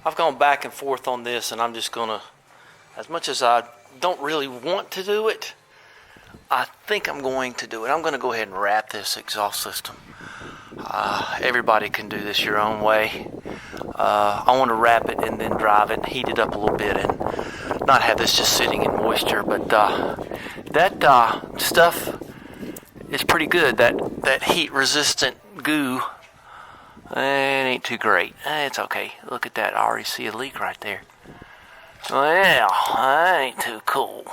I've gone back and forth on this, and I'm just gonna, as much as I don't really want to do it, I think I'm going to do it. I'm gonna go ahead and wrap this exhaust system. Everybody can do this your own way. I want to wrap it and then drive it and heat it up a little bit and not have this just sitting in moisture. But that stuff is pretty good. That heat-resistant goo, it ain't too great. It's okay. Look at that. I already see a leak right there. Well, that ain't too cool.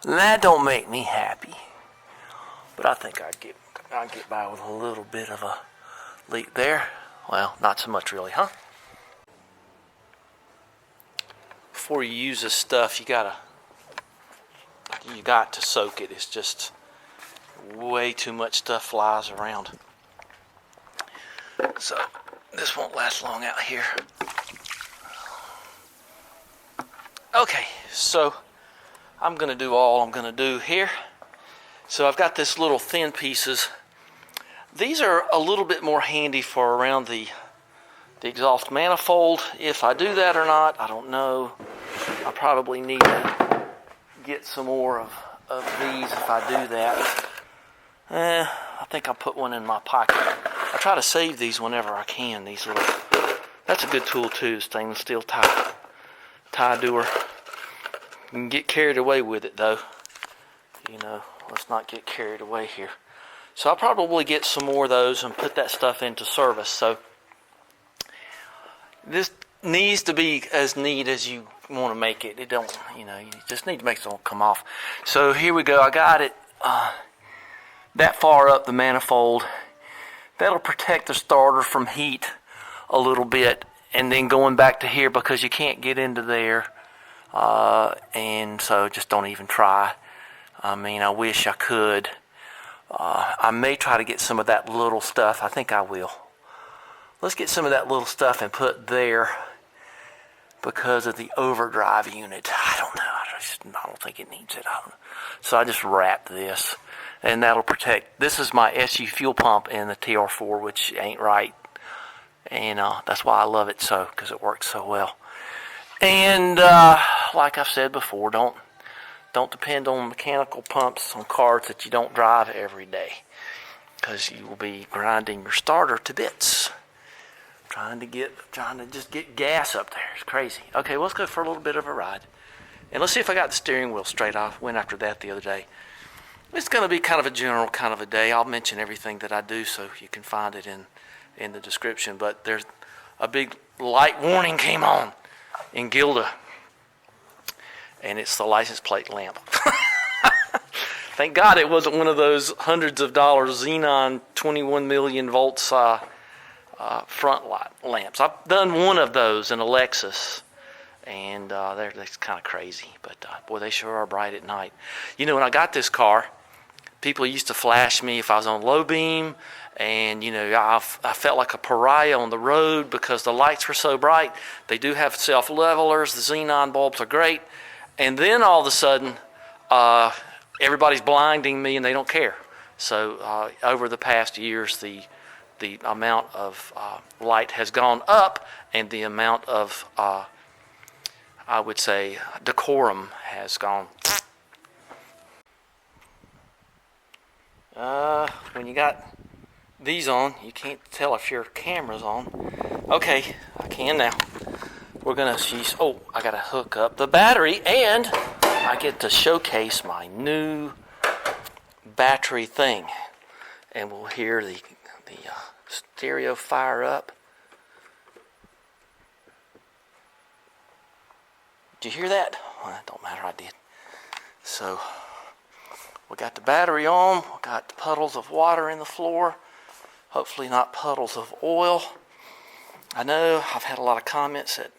That don't make me happy. But I think I'd get by with a little bit of a leak there. Well, not so much really, huh? Before you use this stuff, you got to soak it. It's just way too much stuff flies around. So this won't last long out here. Okay, so I'm gonna do all I'm gonna do here. So I've got this little thin pieces. These are a little bit more handy for around the exhaust manifold. If I do that or not, I don't know. I probably need to get some more of these if I do that. I think I'll put one in my pocket. I try to save these whenever I can. These little, that's a good tool too, stainless steel tie doer. You can get carried away with it though. You know, let's not get carried away here. So I'll probably get some more of those and put that stuff into service. So this needs to be as neat as you want to make it. It don't, you know, you just need to make it don't come off. So here we go. I got it that far up the manifold. That'll protect the starter from heat a little bit, and then going back to here because you can't get into there, and so just don't even try. I mean, I wish I could. I may try to get some of that little stuff. I think I will. Let's get some of that little stuff and put there because of the overdrive unit. I don't know. I don't think it needs it. So I just wrap this, and that'll protect. This is my SU fuel pump in the TR4, which ain't right, and that's why I love it so, because it works so well. And like I've said before, don't depend on mechanical pumps on cars that you don't drive every day, because you will be grinding your starter to bits. Trying to just get gas up there. It's crazy. Okay, well, let's go for a little bit of a ride. And let's see if I got the steering wheel straight. I went after that the other day. It's going to be kind of a general kind of a day. I'll mention everything that I do so you can find it in the description. But there's a big light warning came on in Gilda. And it's the license plate lamp. Thank God it wasn't one of those hundreds of dollars xenon 21 million volts front light lamps. I've done one of those in a Lexus, and they're kind of crazy, but boy, they sure are bright at night. You know, when I got this car, people used to flash me if I was on low beam, and you know, I felt like a pariah on the road because the lights were so bright. They do have self-levelers. The xenon bulbs are great. And then all of a sudden, everybody's blinding me and they don't care. So over the past years, the amount of light has gone up, and the amount of, I would say, decorum has gone. When you got these on, you can't tell if your camera's on. Okay, I can now. We're gonna I gotta hook up the battery, and I get to showcase my new battery thing, and we'll hear the stereo fire up. Did you hear that? Well, that don't matter, I did. So we got the battery on, we got the puddles of water in the floor, hopefully not puddles of oil. I know I've had a lot of comments that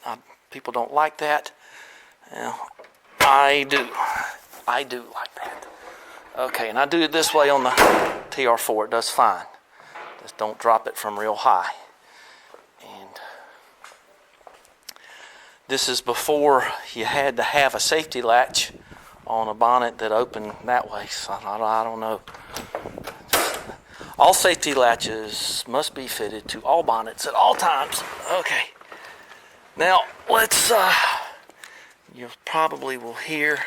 people don't like that. Well, I do like that. Okay, and I do it this way on the TR4. It does fine. Just don't drop it from real high. And this is before you had to have a safety latch on a bonnet that opened that way. So I don't know. All safety latches must be fitted to all bonnets at all times. Okay. Now, let's, you probably will hear,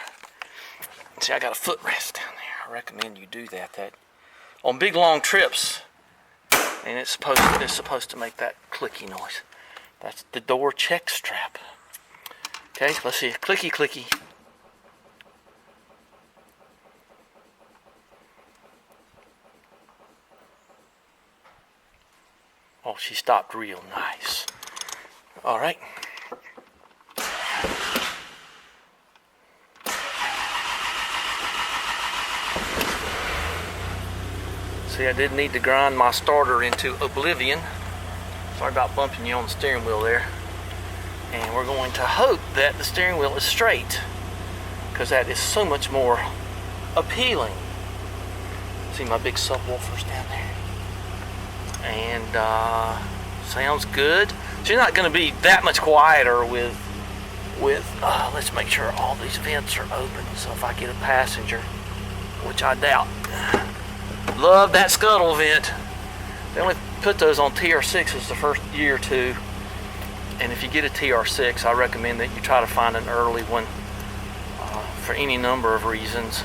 see, I got a footrest down there. I recommend you do that. On big long trips, and it's supposed to make that clicky noise. That's the door check strap. Okay, let's see, clicky clicky. Oh, she stopped real nice. All right. See, I did need to grind my starter into oblivion. Sorry about bumping you on the steering wheel there. And we're going to hope that the steering wheel is straight, because that is so much more appealing. See my big subwoofers down there. And sounds good. She's not going to be that much quieter with let's make sure all these vents are open, so if I get a passenger, which I doubt. Love that scuttle vent. They only put those on TR6s the first year or two, and if you get a TR6, I recommend that you try to find an early one for any number of reasons.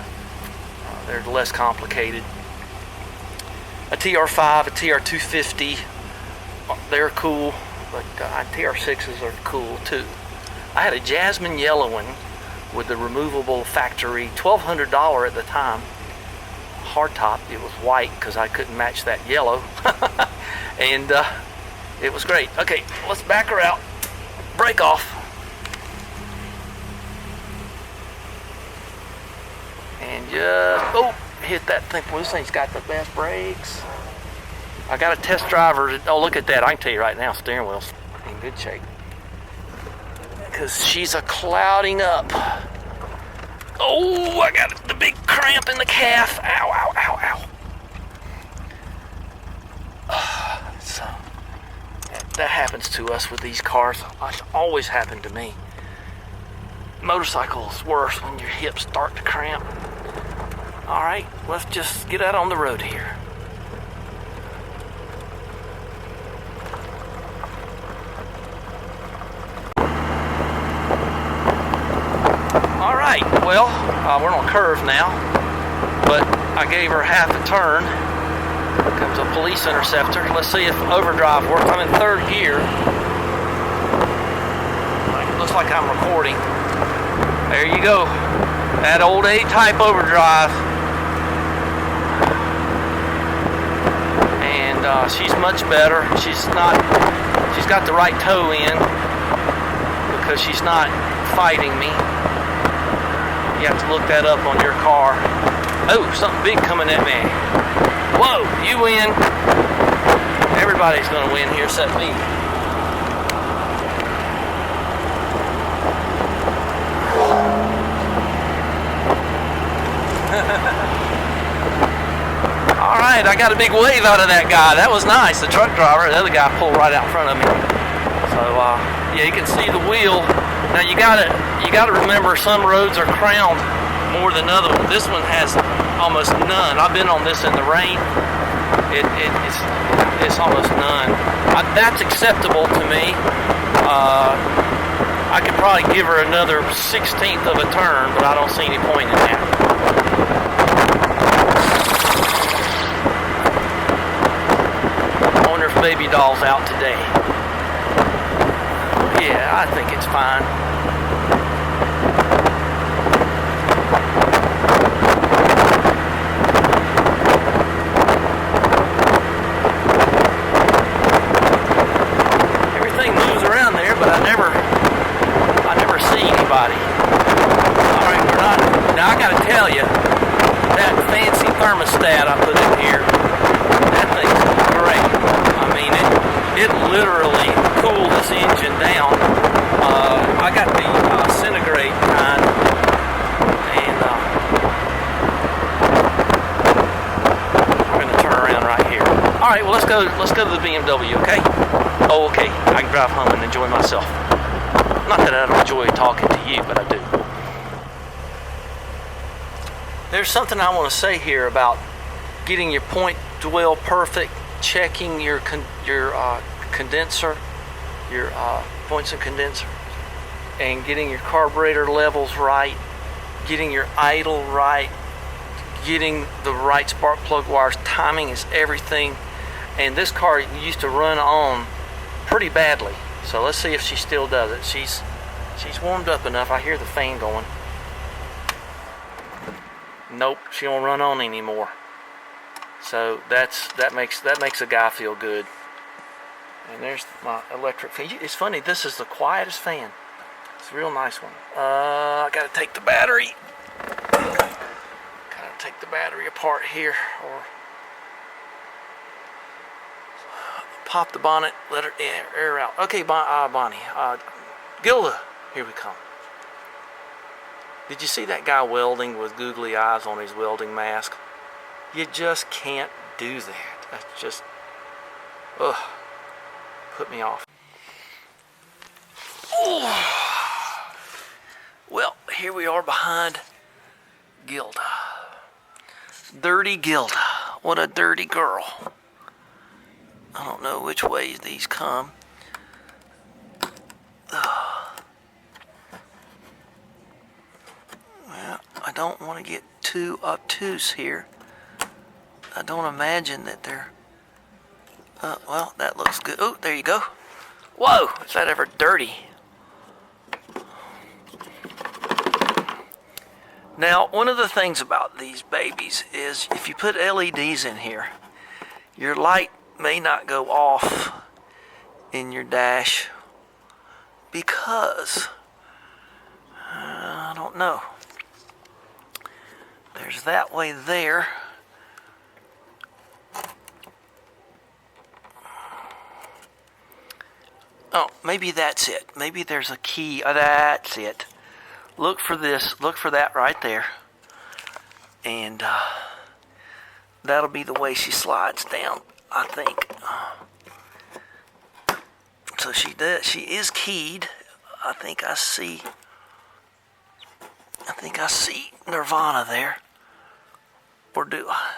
They're less complicated. A TR5, a TR250, they're cool, but TR6s are cool too. I had a jasmine yellow one with the removable factory, $1,200 at the time. Hardtop. It was white because I couldn't match that yellow. And it was great. Okay, let's back her out. Brake off. And just, hit that thing. Well, this thing's got the best brakes. I got a test driver. Oh, look at that. I can tell you right now, steering wheel's in good shape. Because she's a clouding up. Oh, I got the big cramp in the calf. Ow, ow, ow, ow. So, that happens to us with these cars. It's always happened to me. Motorcycles worse when your hips start to cramp. All right, let's just get out on the road here. All right, well, we're on a curve now, but I gave her half a turn. Here comes a police interceptor. Let's see if overdrive works. I'm in third gear. Looks like I'm recording. There you go. That old A-type overdrive. And she's much better. She's got the right toe in because she's not fighting me. You have to look that up on your car. Oh, something big coming at me. Whoa, you win. Everybody's going to win here except me. All right, I got a big wave out of that guy. That was nice. The truck driver, the other guy pulled right out in front of me. So, yeah, you can see the wheel. Now you gotta remember, some roads are crowned more than other ones. This one has almost none. I've been on this in the rain. It's almost none. That's acceptable to me. I could probably give her another 1/16 of a turn, but I don't see any point in that. I wonder if Baby Doll's out today. Yeah, I think it's fine. Everything moves around there, but I never see anybody. All right, we're not. Now I gotta tell you, that fancy thermostat I put in here, that thing's great. I mean, it literally cooled this engine down. I got the centigrade kind, and we're gonna turn around right here. All right, well let's go to the BMW, okay? Oh, okay. I can drive home and enjoy myself. Not that I don't enjoy talking to you, but I do. There's something I want to say here about getting your point dwell perfect, checking your condenser. your points and condenser, and getting your carburetor levels right, getting your idle right, getting the right spark plug wires. Timing is everything. And this car used to run on pretty badly. So let's see if she still does it. She's warmed up enough. I hear the fan going. Nope, she don't run on anymore. So that makes a guy feel good. And there's my electric fan. It's funny, this is the quietest fan. It's a real nice one. I gotta take the battery. Gotta take the battery apart here, or pop the bonnet, let her air out. Okay, Bonnie, Gilda, here we come. Did you see that guy welding with googly eyes on his welding mask? You just can't do that. That's just, ugh, put me off. Ooh. Well, here we are behind Gilda. Dirty Gilda. What a dirty girl. I don't know which ways these come. Well, I don't want to get too obtuse here. I don't imagine that they're... well, that looks good. Oh, there you go. Whoa, is that ever dirty? Now, one of the things about these babies is if you put LEDs in here, your light may not go off in your dash because I don't know. There's that way there. Oh, maybe that's it. Maybe there's a key. That's it. Look for this. Look for that right there. And that'll be the way she slides down, I think. So she does. She is keyed. I think I see Nirvana there. Or do I?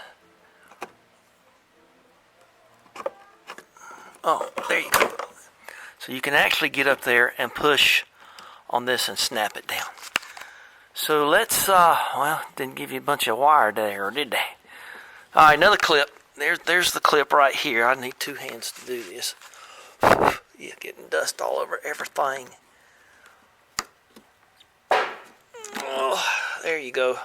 Oh, there you go. So you can actually get up there and push on this and snap it down. So let's, well, didn't give you a bunch of wire there, did they? All right, another clip. There's the clip right here. I need two hands to do this. Yeah, getting dust all over everything. Oh, there you go.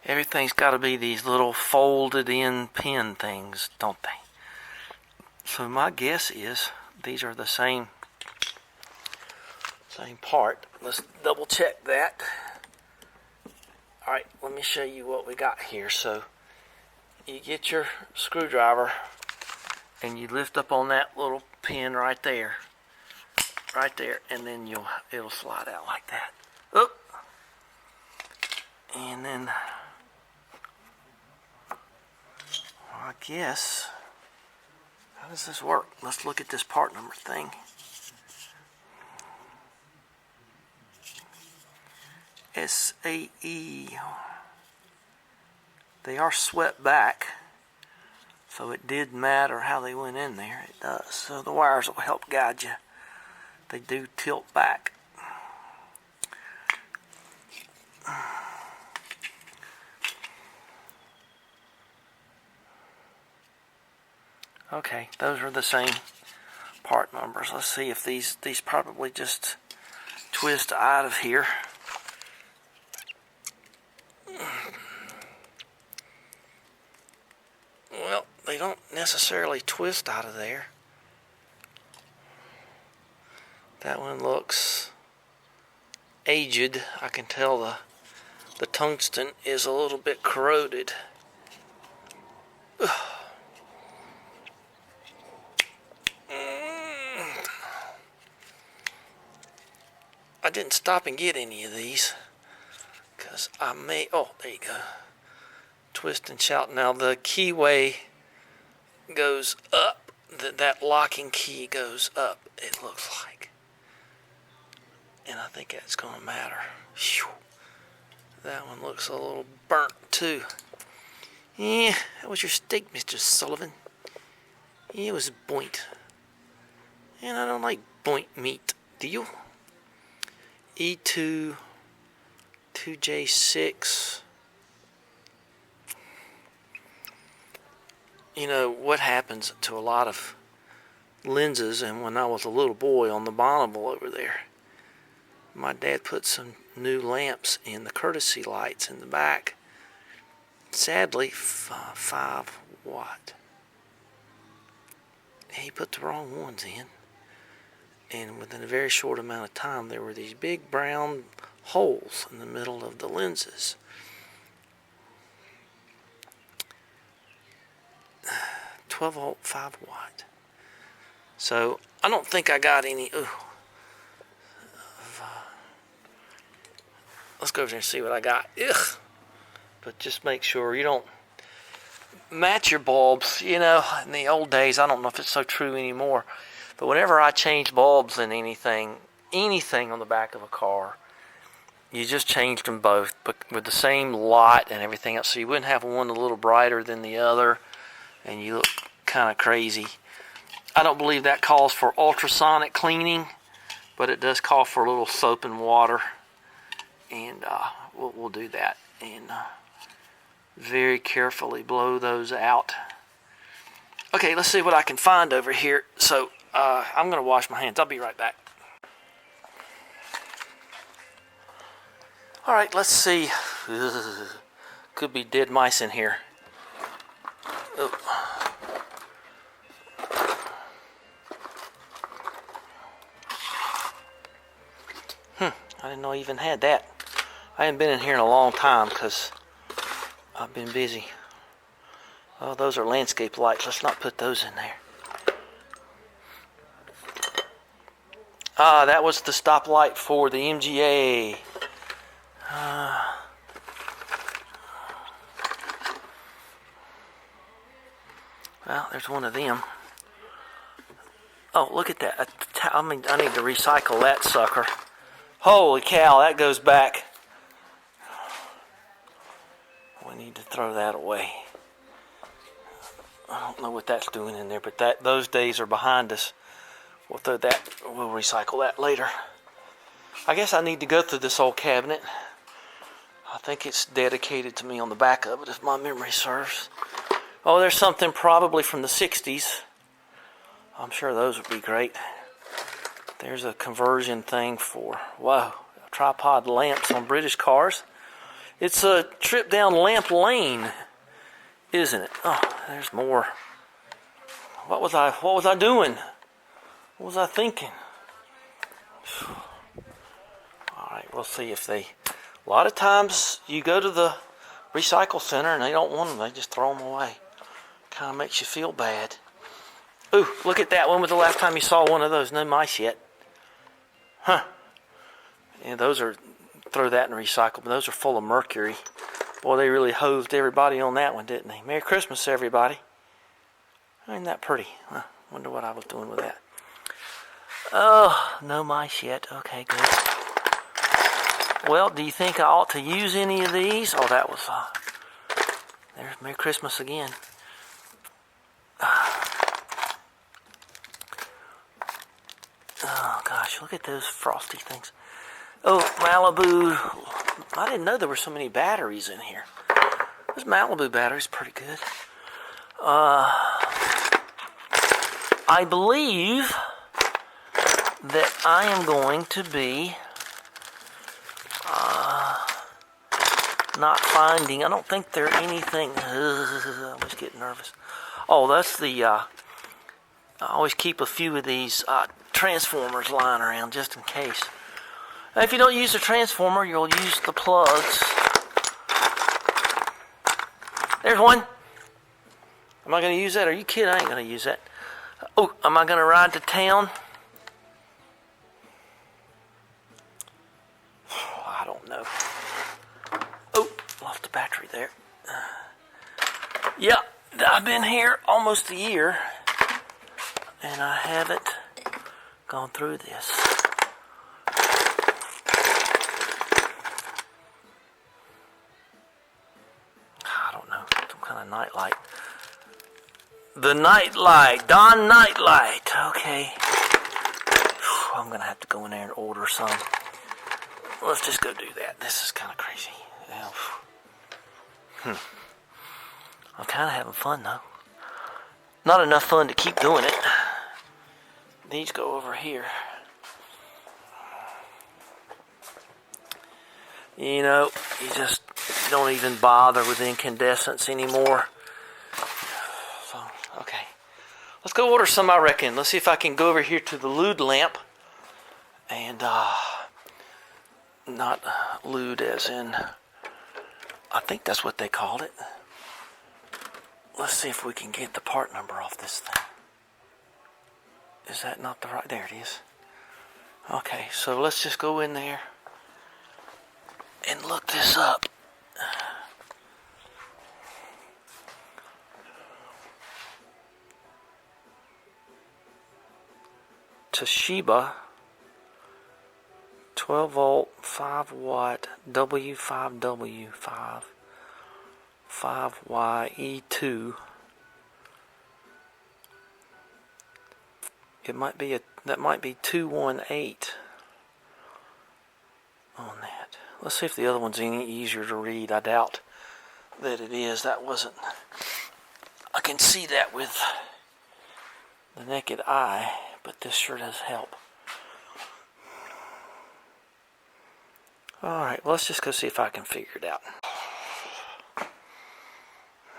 Everything's got to be these little folded in pin things, don't they? So my guess is these are the same part. Let's double check that. Alright, let me show you what we got here. So you get your screwdriver and you lift up on that little pin right there, and then it'll slide out like that. Oop. And then I guess, how does this work? Let's look at this part number thing. SAE. They are swept back, so it did matter how they went in there. It does. So the wires will help guide you. They do tilt back. Okay, those are the same part numbers. Let's see if these probably just twist out of here. Well, they don't necessarily twist out of there. That one looks aged. I can tell the tungsten is a little bit corroded. I didn't stop and get any of these because I may, oh, there you go. Twist and shout. Now the keyway goes up. That locking key goes up, it looks like. And I think that's going to matter. Whew. That one looks a little burnt too. Yeah, that was your steak, Mr. Sullivan. Yeah, it was a point. And I don't like boink meat. Do you? E2 2J6. You know what happens to a lot of lenses, and when I was a little boy on the Bonneville over there, my dad put some new lamps in the courtesy lights in the back. Sadly, 5 watt. He put the wrong ones in, and within a very short amount of time there were these big brown holes in the middle of the lenses. 12 volt, 5 watt. So I don't think I got any. Let's go over there and see what I got. Ugh. But just make sure you don't match your bulbs. You know, in the old days, I don't know if it's so true anymore, but whenever I change bulbs in anything on the back of a car, you just changed them both, but with the same lot and everything else, so you wouldn't have one a little brighter than the other, and you look kind of crazy. I don't believe that calls for ultrasonic cleaning, but it does call for a little soap and water, and we'll do that, and very carefully blow those out. Okay, let's see what I can find over here. So I'm going to wash my hands. I'll be right back. All right, let's see. Ugh. Could be dead mice in here. Oh. I didn't know I even had that. I haven't been in here in a long time because I've been busy. Oh, those are landscape lights. Let's not put those in there. Ah, that was the stoplight for the MGA. Well, there's one of them. Oh, look at that. I need to recycle that sucker. Holy cow, that goes back. We need to throw that away. I don't know what that's doing in there, but those days are behind us. We'll recycle that later. I guess I need to go through this old cabinet. I think it's dedicated to me on the back of it, if my memory serves. Oh, there's something probably from the 60s. I'm sure those would be great. There's a conversion thing for, wow, tripod lamps on British cars. It's a trip down Lamp Lane, isn't it? Oh, there's more. What was I doing? What was I thinking? All right, we'll see if they... A lot of times you go to the recycle center and they don't want them. They just throw them away. Kind of makes you feel bad. Ooh, look at that. When was the last time you saw one of those? No mice yet. Huh. Yeah, those are... Throw that in recycle, but those are full of mercury. Boy, they really hosed everybody on that one, didn't they? Merry Christmas, everybody. Ain't that pretty? Huh. Wonder what I was doing with that. Oh, no mice yet. Okay, good. Well, do you think I ought to use any of these? Oh, that was... there's Merry Christmas again. Oh, gosh, look at those frosty things. Oh, Malibu. I didn't know there were so many batteries in here. Those Malibu batteries pretty good. I believe that I am going to be not finding. I don't think there anything. I always get nervous. Oh, that's the. I always keep a few of these transformers lying around just in case. If you don't use the transformer, you'll use the plugs. There's one. Am I going to use that? Are you kidding? I ain't going to use that. Oh, am I going to ride to town? I don't know. Oh, lost the battery there. Yeah, I've been here almost a year, and I haven't gone through this. Nightlight. The nightlight. Dawn nightlight. Okay. I'm gonna have to go in there and order some. Let's just go do that. This is kind of crazy. I'm kind of having fun though. Not enough fun to keep doing it. These go over here. You know, you just don't even bother with incandescents anymore. So, okay. Let's go order some, I reckon. Let's see if I can go over here to the lewd lamp. And, not lewd as in, I think that's what they called it. Let's see if we can get the part number off this thing. Is that not the right? There it is. Okay, so let's just go in there and look this up. Toshiba 12 volt 5 watt W5W 5YE2. It might be that might be 218 on that. Let's see if the other one's any easier to read. I doubt that it is. That wasn't. I can see that with the naked eye, but this sure does help. Alright, well, let's just go see if I can figure it out.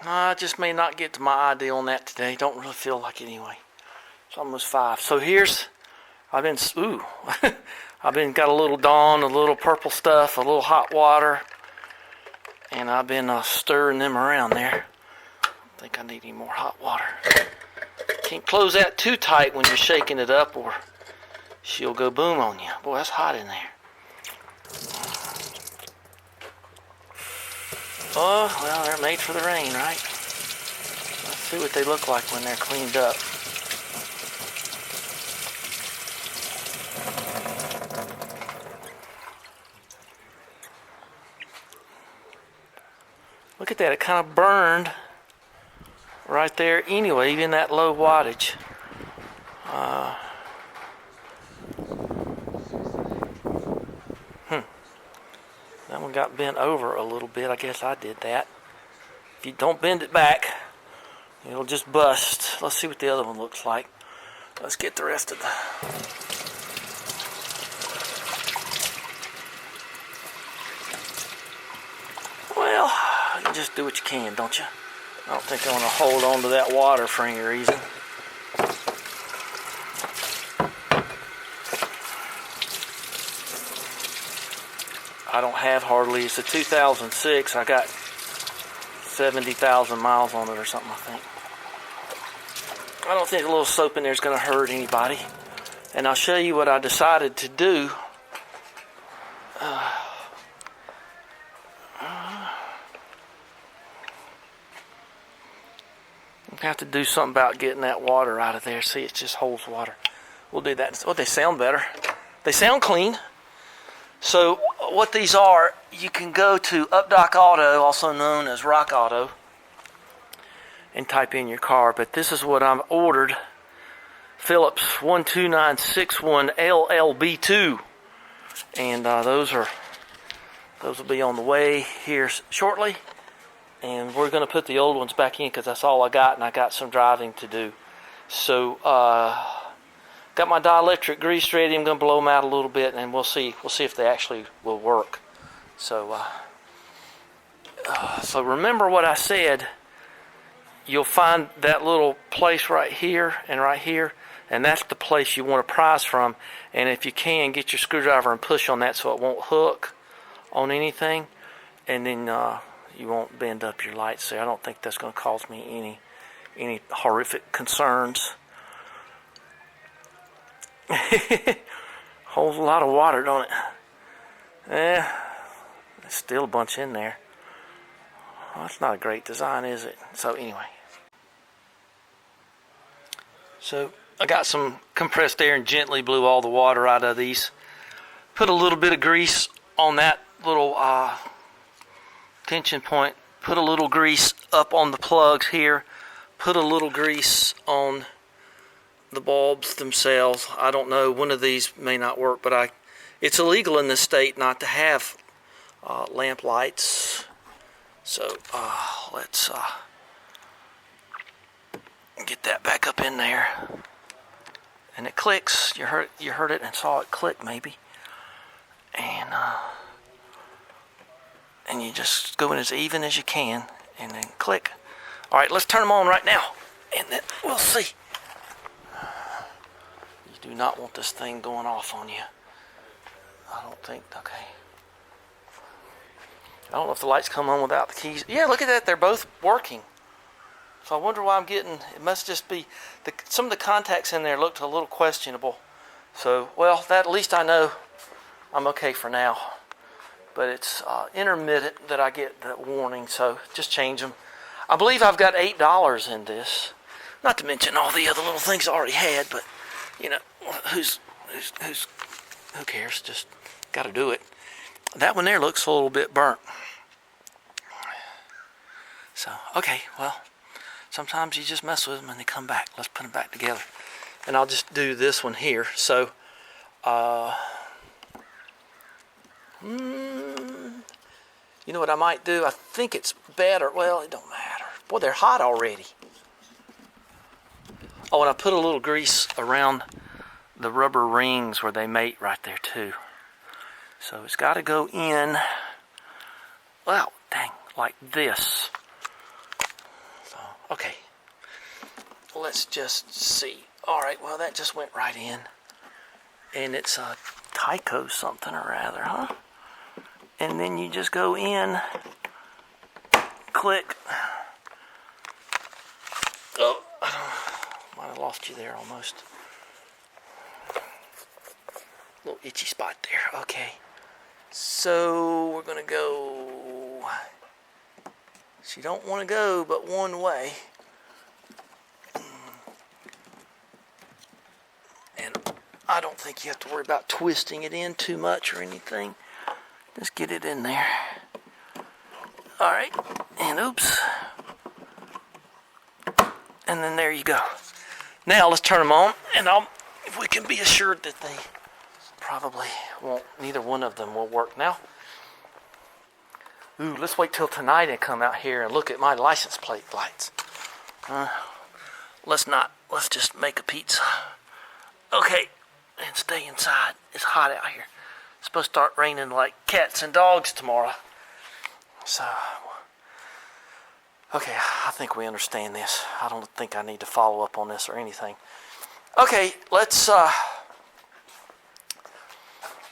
I just may not get to my idea on that today. Don't really feel like it anyway. It's almost 5. So here's, I've been got a little Dawn, a little purple stuff, a little hot water, and I've been stirring them around there. I don't think I need any more hot water. Can't close that too tight when you're shaking it up, or she'll go boom on you. Boy, that's hot in there. Oh, well, they're made for the rain, right? Let's see what they look like when they're cleaned up. Look at that, it kind of burned right there anyway, even that low wattage. That one got bent over a little bit. I guess I did that. If you don't bend it back, it'll just bust. Let's see what the other one looks like. Let's get the rest of the... Well, you just do what you can, don't you? I don't think I want to hold on to that water for any reason. I don't have hardly, it's a 2006, I got 70,000 miles on it or something, I think. I don't think a little soap in there is going to hurt anybody. And I'll show you what I decided to do. I have to do something about getting that water out of there. See, it just holds water. We'll do that. Oh, they sound better. They sound clean. So what these are, you can go to Updock Auto, also known as Rock Auto, and type in your car. But this is what I've ordered. Phillips 12961 LLB2. And those will be on the way here shortly. And we're going to put the old ones back in because that's all I got, and I got some driving to do. So, got my dielectric grease ready. I'm going to blow them out a little bit, and we'll see if they actually will work. So, so remember what I said. You'll find that little place right here, and that's the place you want to prise from. And if you can, get your screwdriver and push on that so it won't hook on anything, and then you won't bend up your lights. So I don't think that's going to cause me any horrific concerns. Holds a lot of water, don't it? There's still a bunch in there. Well, that's not a great design, is it? So anyway. So I got some compressed air and gently blew all the water out of these. Put a little bit of grease on that little tension point. Put a little grease up on the plugs here. Put a little grease on the bulbs themselves. I don't know, one of these may not work, but it's illegal in this state not to have lamp lights. So let's get that back up in there. And it clicks. You heard it and saw it click maybe. And you just go in as even as you can and then click. All right, let's turn them on right now and then we'll see. You do not want this thing going off on you. I don't think, okay. I don't know if the lights come on without the keys. Yeah, look at that, they're both working. So I wonder why I'm getting, it must just be, some of the contacts in there looked a little questionable. So, well, that at least I know I'm okay for now. But it's intermittent that I get the warning, so just change them. I believe I've got $8 in this. Not to mention all the other little things I already had, but, you know, who cares? Just got to do it. That one there looks a little bit burnt. So, okay, well, sometimes you just mess with them and they come back. Let's put them back together. And I'll just do this one here. So, you know what I might do? I think it's better. Well, it don't matter. Boy, they're hot already. Oh, and I put a little grease around the rubber rings where they mate right there too. So it's got to go in, well, dang, like this. So, okay. Let's just see. All right, well, that just went right in. And it's a Tyco something or rather, huh? And then you just go in, click. Oh, might have lost you there almost. Little itchy spot there. Okay. So we're gonna go. So you don't want to go but one way. And I don't think you have to worry about twisting it in too much or anything. Just get it in there. All right, and oops. And then there you go. Now let's turn them on, and if we can be assured that they probably won't, neither one of them will work now. Ooh, let's wait till tonight and come out here and look at my license plate lights. Let's just make a pizza. Okay, and stay inside. It's hot out here. It's supposed to start raining like cats and dogs tomorrow. So, okay, I think we understand this. I don't think I need to follow up on this or anything. Okay, let's,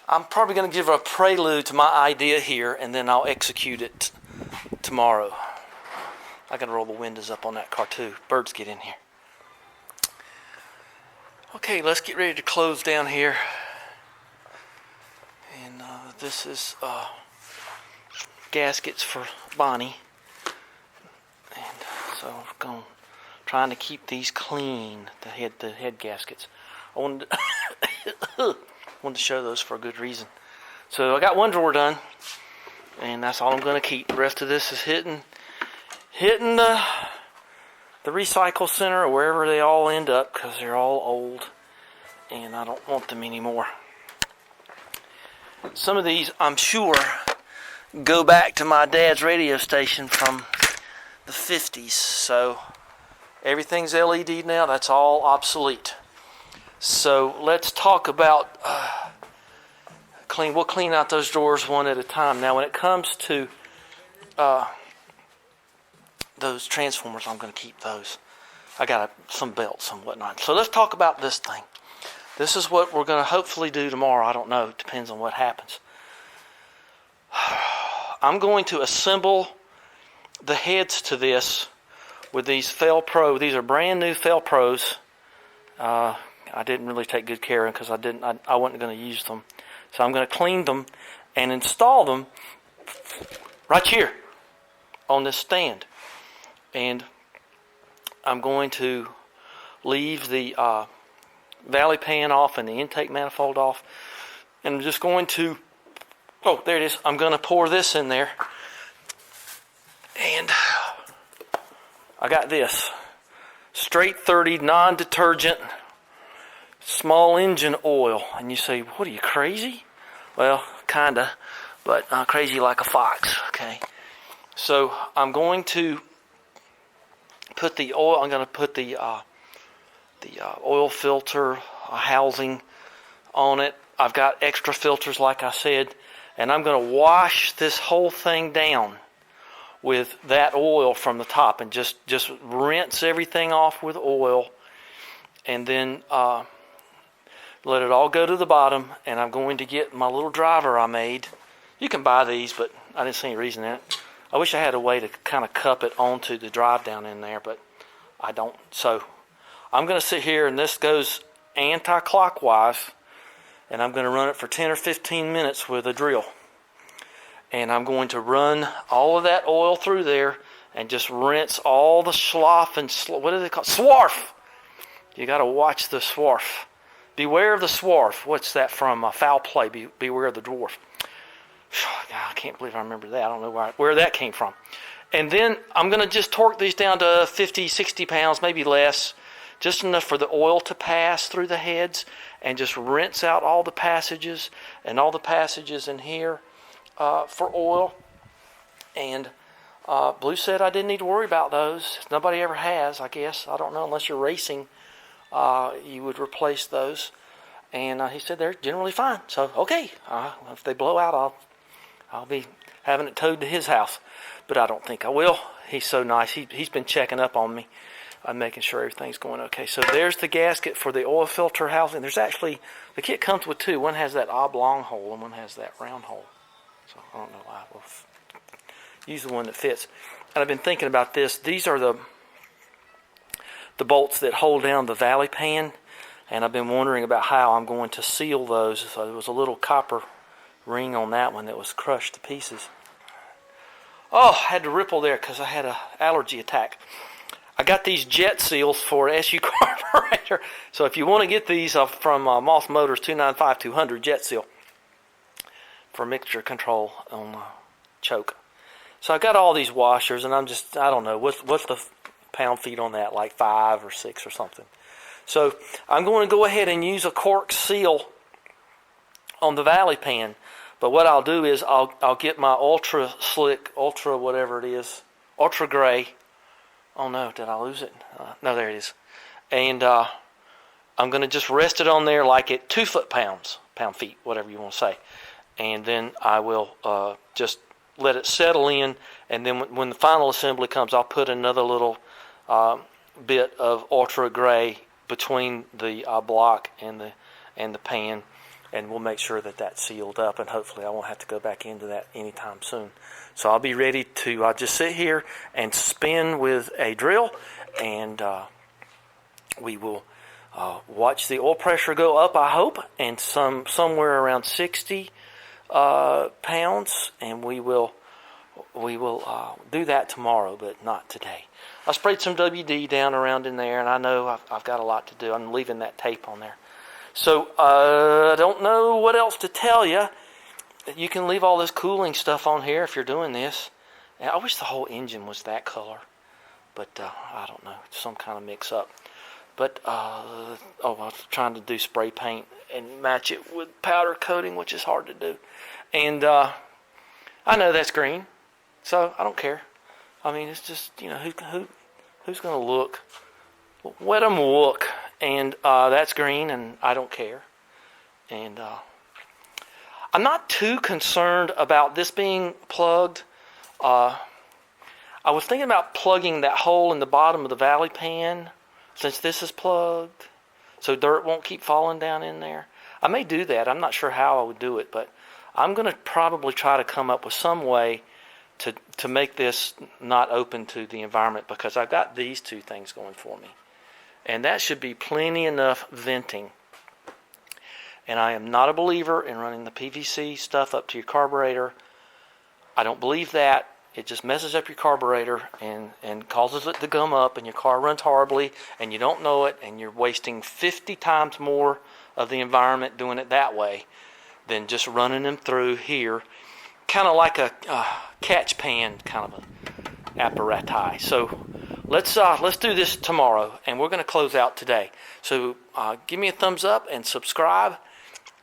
I'm probably going to give a prelude to my idea here, and then I'll execute it tomorrow. I got to roll the windows up on that car too. Birds get in here. Okay, let's get ready to close down here. And this is gaskets for Bonnie. And so I'm trying to keep these clean, the head gaskets. I wanted to show those for a good reason. So I got one drawer done, and that's all I'm going to keep. The rest of this is hitting the recycle center or wherever they all end up, because they're all old and I don't want them anymore. Some of these, I'm sure, go back to my dad's radio station from the 50s, so everything's LED now. That's all obsolete. So let's talk about we'll clean out those drawers one at a time. Now when it comes to those transformers, I'm going to keep those. I got some belts and whatnot. So let's talk about this thing. This is what we're going to hopefully do tomorrow. I don't know. It depends on what happens. I'm going to assemble the heads to this with these Fel-Pro. These are brand new Fel-Pros. I didn't really take good care of them because I wasn't going to use them. So I'm going to clean them and install them right here on this stand. And I'm going to leave the valley pan off and the intake manifold off. And I'm just going to, oh, there it is. I'm going to pour this in there. And I got this. Straight 30 non-detergent small engine oil. And you say, what are you, crazy? Well, kinda, but crazy like a fox, okay? So I'm going to put the oil, I'm going to put the oil filter housing on it. I've got extra filters, like I said, and I'm going to wash this whole thing down with that oil from the top, and just rinse everything off with oil, and then let it all go to the bottom. And I'm going to get my little driver I made. You can buy these, but I didn't see any reason in it. I wish I had a way to kind of cup it onto the drive down in there, but I don't. So I'm going to sit here, and this goes anti-clockwise, and I'm going to run it for 10 or 15 minutes with a drill. And I'm going to run all of that oil through there and just rinse all the slough and what do they call it? Swarf. You got to watch the swarf. Beware of the swarf. What's that from? Foul play. Beware of the dwarf. God, I can't believe I remember that. I don't know where that came from. And then I'm going to just torque these down to 50, 60 pounds, maybe less, just enough for the oil to pass through the heads, and just rinse out all the passages and all the passages in here for oil. And Blue said I didn't need to worry about those. Nobody ever has, I guess. I don't know, unless you're racing, you would replace those. And he said they're generally fine. So, okay, if they blow out, I'll be having it towed to his house. But I don't think I will. He's so nice. He's been checking up on me. I'm making sure everything's going okay. So there's the gasket for the oil filter housing. There's actually, the kit comes with two. One has that oblong hole and one has that round hole. So I don't know why. We'll use the one that fits. And I've been thinking about this. These are the bolts that hold down the valley pan. And I've been wondering about how I'm going to seal those. So there was a little copper ring on that one that was crushed to pieces. Oh, I had to ripple there because I had an allergy attack. I got these jet seals for SU carburetor. So if you want to get these from Moss Motors 295-200 jet seal for mixture control on choke. So I got all these washers, and I don't know, what's the pound feet on that, like 5 or 6 or something. So I'm going to go ahead and use a cork seal on the valley pan. But what I'll do is I'll get my ultra slick, ultra whatever it is, ultra gray. Oh no, did I lose it? No, there it is. And I'm going to just rest it on there like at 2 foot-pounds, pound feet, whatever you want to say. And then I will just let it settle in. And then when the final assembly comes, I'll put another little bit of ultra gray between the block and the pan, and we'll make sure that that's sealed up, and hopefully I won't have to go back into that anytime soon. So I'll be ready to just sit here and spin with a drill, and we will watch the oil pressure go up, I hope, and somewhere around 60 pounds, and we will do that tomorrow, but not today. I sprayed some WD down around in there, and I know I've got a lot to do. I'm leaving that tape on there. So I don't know what else to tell you. You can leave all this cooling stuff on here if you're doing this. And I wish the whole engine was that color, but I don't know, some kind of mix-up. But I was trying to do spray paint and match it with powder coating, which is hard to do. And I know that's green, so I don't care. I mean, it's just, who's going to look? Let them look. And that's green, and I don't care. And I'm not too concerned about this being plugged. I was thinking about plugging that hole in the bottom of the valley pan, since this is plugged, so dirt won't keep falling down in there. I may do that. I'm not sure how I would do it, but I'm going to probably try to come up with some way to make this not open to the environment, because I've got these two things going for me. And that should be plenty enough venting. And I am not a believer in running the PVC stuff up to your carburetor. I don't believe that. It just messes up your carburetor and causes it to gum up, and your car runs horribly, and you don't know it, and you're wasting 50 times more of the environment doing it that way than just running them through here. Kind of like a catch pan kind of a apparatus. So let's do this tomorrow, and we're going to close out today. So give me a thumbs up and subscribe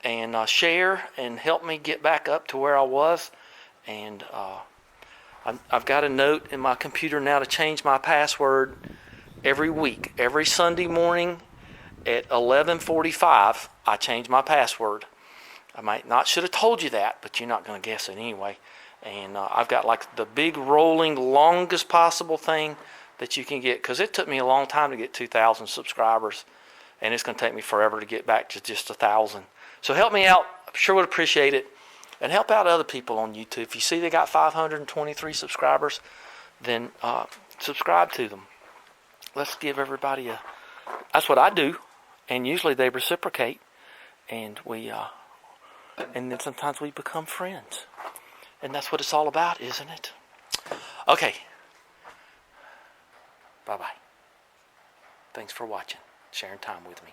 and share and help me get back up to where I was. And I've got a note in my computer now to change my password every week. Every Sunday morning at 11:45, I change my password. I might not should have told you that, but you're not going to guess it anyway. And I've got like the big rolling longest possible thing that you can get, because it took me a long time to get 2,000 subscribers, and it's going to take me forever to get back to just 1,000. So help me out. I sure would appreciate it. And help out other people on YouTube. If you see they got 523 subscribers, then subscribe to them. Let's give everybody a... That's what I do, and usually they reciprocate, and and then sometimes we become friends. And that's what it's all about, isn't it? Okay. Bye-bye. Thanks for watching, sharing time with me.